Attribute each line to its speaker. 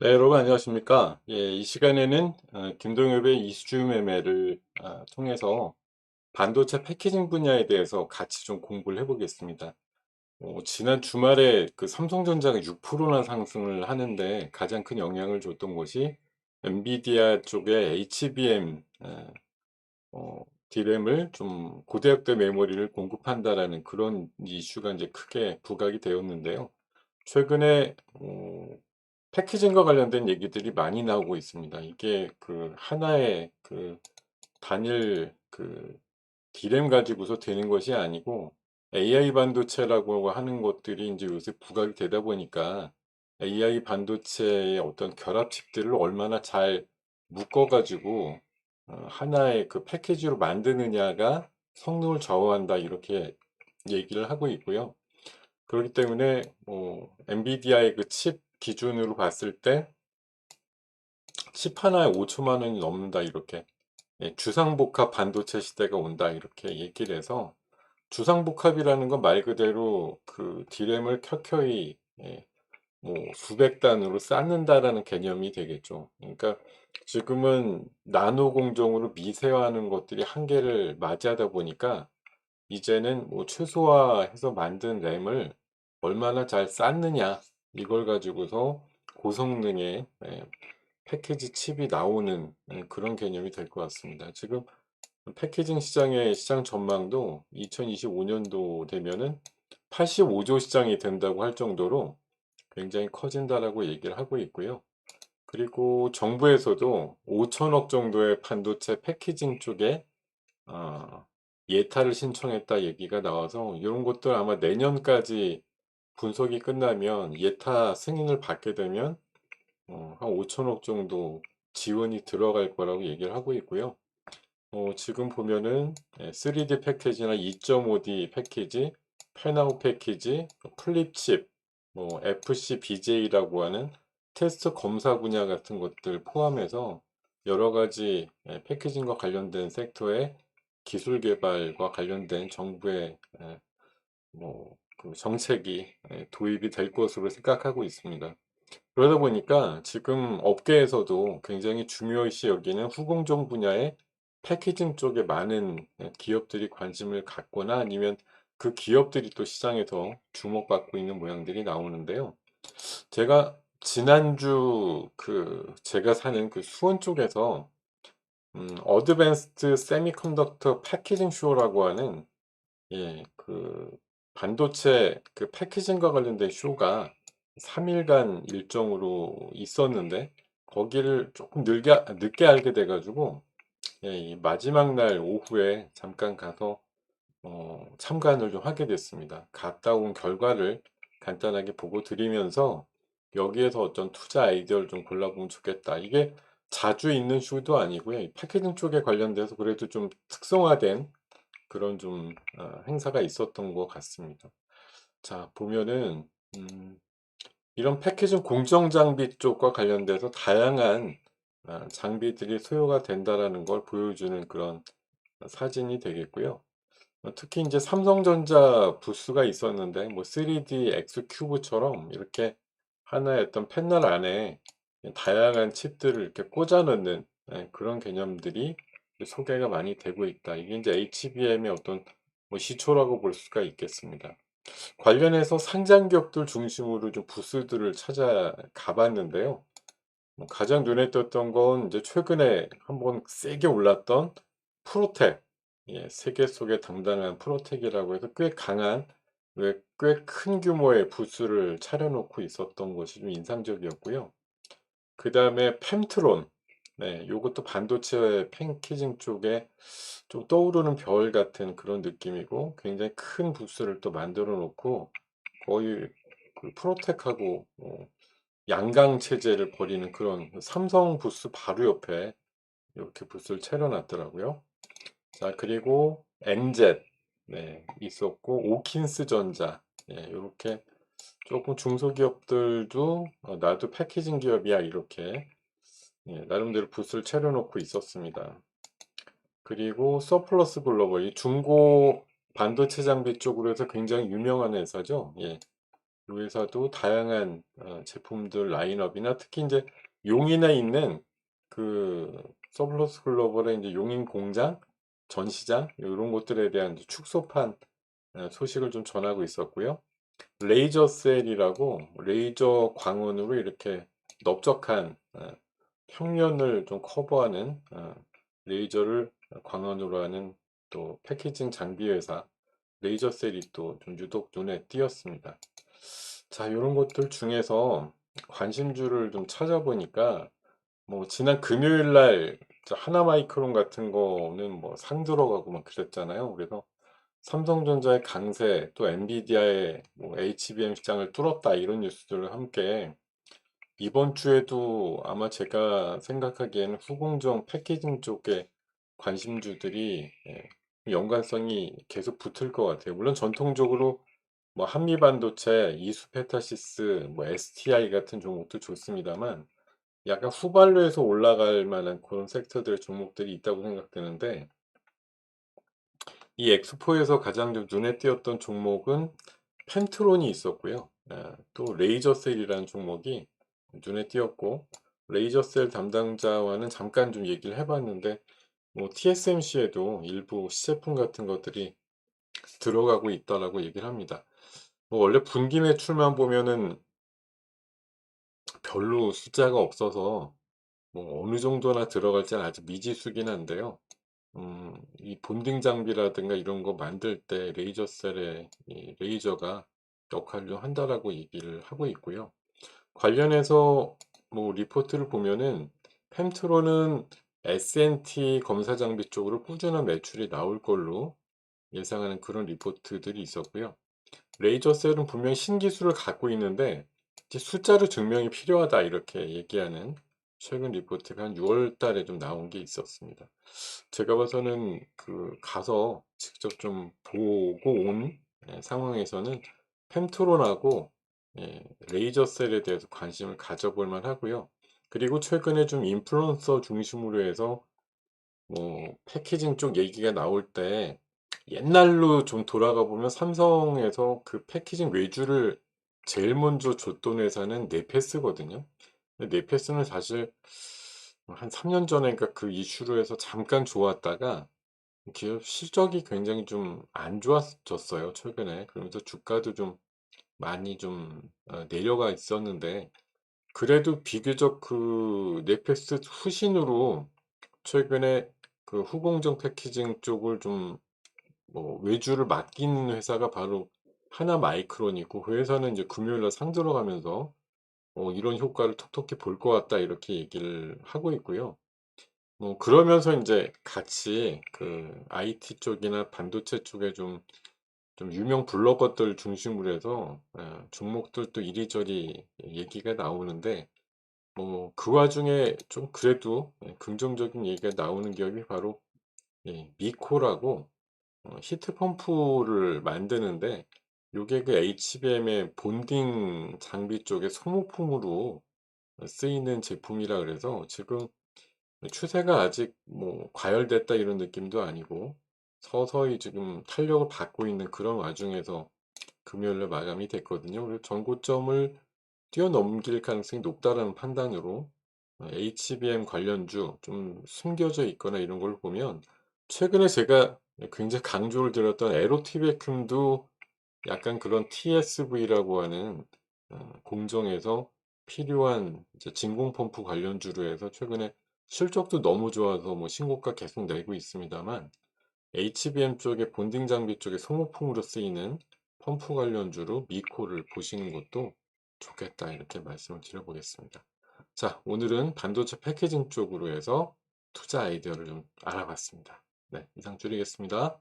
Speaker 1: 네, 여러분 안녕하십니까? 예, 이 시간에는 김동엽의 이슈 매매를 통해서 반도체 패키징 분야에 대해서 같이 좀 공부를 해보겠습니다. 지난 주말에 그 삼성전자가 6%나 상승을 하는데 가장 큰 영향을 줬던 것이 엔비디아 쪽의 HBM D램을 좀 고대역대 메모리를 공급한다라는 그런 이슈가 이제 크게 부각이 되었는데요. 최근에 패키징과 관련된 얘기들이 많이 나오고 있습니다. 이게 그 하나의 그 단일 그 D램 가지고서 되는 것이 아니고 AI 반도체라고 하는 것들이 이제 요새 부각이 되다 보니까 AI 반도체의 어떤 결합칩들을 얼마나 잘 묶어가지고 하나의 그 패키지로 만드느냐가 성능을 좌우한다 이렇게 얘기를 하고 있고요. 그렇기 때문에 엔비디아의 그 칩 기준으로 봤을 때 칩 하나에 5천만 원이 넘는다 이렇게 주상복합 반도체 시대가 온다 이렇게 얘기를 해서 주상복합이라는 건 말 그대로 그 D램을 켜켜이 뭐 수백 단으로 쌓는다라는 개념이 되겠죠. 그러니까 지금은 나노 공정으로 미세화하는 것들이 한계를 맞이하다 보니까 이제는 뭐 최소화해서 만든 램을 얼마나 잘 쌓느냐 이걸 가지고서 고성능의 패키지 칩이 나오는 그런 개념이 될 것 같습니다. 지금 패키징 시장의 시장 전망도 2025년도 되면은 85조 시장이 된다고 할 정도로 굉장히 커진다라고 얘기를 하고 있고요. 그리고 정부에서도 5천억 정도의 반도체 패키징 쪽에 어, 예타를 신청했다 얘기가 나와서 이런 것들 아마 내년까지 분석이 끝나면 예타 승인을 받게 되면 한 5천억 정도 지원이 들어갈 거라고 얘기를 하고 있고요. 지금 보면은 3D 패키지나 2.5D 패키지, 펜아웃 패키지, 플립칩, 뭐 FC BJ라고 하는 테스트 검사 분야 같은 것들 포함해서 여러 가지 패키징과 관련된 섹터의 기술 개발과 관련된 정부의 뭐그 정책이 도입이 될 것으로 생각하고 있습니다. 그러다 보니까 지금 업계에서도 굉장히 중요시 여기는 후공정 분야의 패키징 쪽에 많은 기업들이 관심을 갖거나 아니면 그 기업들이 또 시장에서 주목받고 있는 모양들이 나오는데요. 제가 지난주 그 제가 사는 그 수원 쪽에서 어드밴스드 세미컨덕터 패키징 쇼라고 하는 그 반도체 그 패키징과 관련된 쇼가 3일간 일정으로 있었는데 거기를 조금 늦게 알게 돼가지고 이 마지막 날 오후에 잠깐 가서 참관을 좀 하게 됐습니다. 갔다 온 결과를 간단하게 보고 드리면서 여기에서 어떤 투자 아이디어를 좀 골라보면 좋겠다. 이게 자주 있는 쇼도 아니고요. 이 패키징 쪽에 관련돼서 그래도 좀 특성화된 그런 좀 행사가 있었던 것 같습니다. 자, 보면은 이런 패키징 공정 장비 쪽과 관련돼서 다양한 장비들이 소요가 된다라는 걸 보여주는 그런 사진이 되겠고요. 특히 이제 삼성전자 부스가 있었는데 뭐 3D X 큐브처럼 이렇게 하나의 어떤 패널 안에 다양한 칩들을 이렇게 꽂아 넣는 그런 개념들이 소개가 많이 되고 있다. 이게 이제 HBM의 어떤 뭐 시초라고 볼 수가 있겠습니다. 관련해서 상장 기업들 중심으로 좀 부스들을 찾아가 봤는데요. 뭐 가장 눈에 띄었던 건 이제 최근에 한번 세게 올랐던 프로텍. 세계 속의 당당한 프로텍이라고 해서 꽤 강한, 꽤 큰 규모의 부스를 차려놓고 있었던 것이 좀 인상적이었고요. 그 다음에 펨트론. 요것도 반도체 패키징 쪽에 좀 떠오르는 별 같은 그런 느낌이고 굉장히 큰 부스를 또 만들어 놓고 거의 그 프로텍하고 양강 체제를 벌이는 그런 삼성 부스 바로 옆에 이렇게 부스를 차려놨더라고요. 자, 그리고 엔젯 있었고 오킨스 전자 이렇게 조금 중소기업들도 나도 패키징 기업이야 이렇게 나름대로 부스를 차려놓고 있었습니다. 그리고 서플러스 글로벌 이 중고 반도체 장비 쪽으로 해서 굉장히 유명한 회사죠. 이 회사도 다양한 제품들 라인업이나 특히 이제 용인에 있는 그 서블러스 글로벌의 이제 용인 공장, 전시장 이런 것들에 대한 이제 축소판 소식을 좀 전하고 있었고요. 레이저 셀이라고 레이저 광원으로 이렇게 넓적한 평면을 좀 커버하는 레이저를 광원으로 하는 또 패키징 장비 회사 레이저 셀이 또 좀 유독 눈에 띄었습니다. 자, 이런 것들 중에서 관심주를 좀 찾아보니까 뭐 지난 금요일 날 하나마이크론 같은 거는 뭐 상 들어가고 막 그랬잖아요. 그래서 삼성전자의 강세 또 엔비디아의 뭐 HBM 시장을 뚫었다 이런 뉴스들과 함께 이번 주에도 아마 제가 생각하기에는 후공정 패키징 쪽에 관심주들이 연관성이 계속 붙을 것 같아요. 물론 전통적으로 뭐 한미반도체, 이수페타시스, 뭐 STI 같은 종목도 좋습니다만 약간 후발로에서 올라갈 만한 그런 섹터들의 종목들이 있다고 생각되는데 이 엑스포에서 가장 좀 눈에 띄었던 종목은 펜트론이 있었고요. 또 레이저셀이라는 종목이 눈에 띄었고 레이저셀 담당자와는 잠깐 좀 얘기를 해봤는데 뭐 TSMC에도 일부 시제품 같은 것들이 들어가고 있다라고 얘기를 합니다. 뭐 원래 분기 매출만 보면은 별로 숫자가 없어서 뭐 어느 정도나 들어갈지는 아직 미지수긴 한데요. 이 본딩 장비라든가 이런 거 만들 때 레이저셀의 이 레이저가 역할을 좀 한다라고 얘기를 하고 있고요. 관련해서 뭐 리포트를 보면은 펜트로는 S&T 검사 장비 쪽으로 꾸준한 매출이 나올 걸로 예상하는 그런 리포트들이 있었고요. 레이저셀은 분명히 신기술을 갖고 있는데 이제 숫자로 증명이 필요하다 이렇게 얘기하는 최근 리포트가 한 6월 달에 좀 나온 게 있었습니다. 제가 봐서는 그 가서 직접 좀 보고 온 상황에서는 펜트론하고 레이저셀에 대해서 관심을 가져볼 만하고요. 그리고 최근에 좀 인플루언서 중심으로 해서 뭐 패키징 쪽 얘기가 나올 때 옛날로 좀 돌아가 보면 삼성에서 그 패키징 외주를 제일 먼저 줬던 회사는 네페스거든요. 근데 네페스는 사실 한 3년 전에 그 이슈로 해서 잠깐 좋았다가 기업 실적이 굉장히 좀 안 좋아졌어요, 최근에. 그러면서 주가도 좀 많이 좀 내려가 있었는데 그래도 비교적 그 네페스 후신으로 최근에 그 후공정 패키징 쪽을 좀 뭐 외주를 맡긴 회사가 바로 하나마이크론이고 그 회사는 이제 금요일 날 상 들어가면서 이런 효과를 톡톡히 볼 것 같다 이렇게 얘기를 하고 있고요. 뭐 그러면서 인제 같이 그 IT 쪽이나 반도체 쪽에 좀 유명 블로거들 중심으로 해서 종목들도 이리저리 얘기가 나오는데 뭐 그 와중에 좀 그래도 긍정적인 얘기가 나오는 기업이 바로 미코라고 히트 펌프를 만드는데 요게 그 HBM의 본딩 장비 쪽에 소모품으로 쓰이는 제품이라 그래서 지금 추세가 아직 뭐 과열됐다 이런 느낌도 아니고 서서히 지금 탄력을 받고 있는 그런 와중에서 금요일에 마감이 됐거든요. 그래서 전고점을 뛰어넘길 가능성이 높다라는 판단으로 HBM 관련주 좀 숨겨져 있거나 이런 걸 보면 최근에 제가 굉장히 강조를 드렸던 에로티베쿰도 약간 그런 TSV라고 하는 공정에서 필요한 이제 진공 펌프 관련주로 해서 최근에 실적도 너무 좋아서 뭐 신고가 계속 내고 있습니다만 HBM 쪽에 본딩 장비 쪽에 소모품으로 쓰이는 펌프 관련주로 미코를 보시는 것도 좋겠다 이렇게 말씀을 드려보겠습니다. 자, 오늘은 반도체 패키징 쪽으로 해서 투자 아이디어를 좀 알아봤습니다. 네, 이상 줄이겠습니다.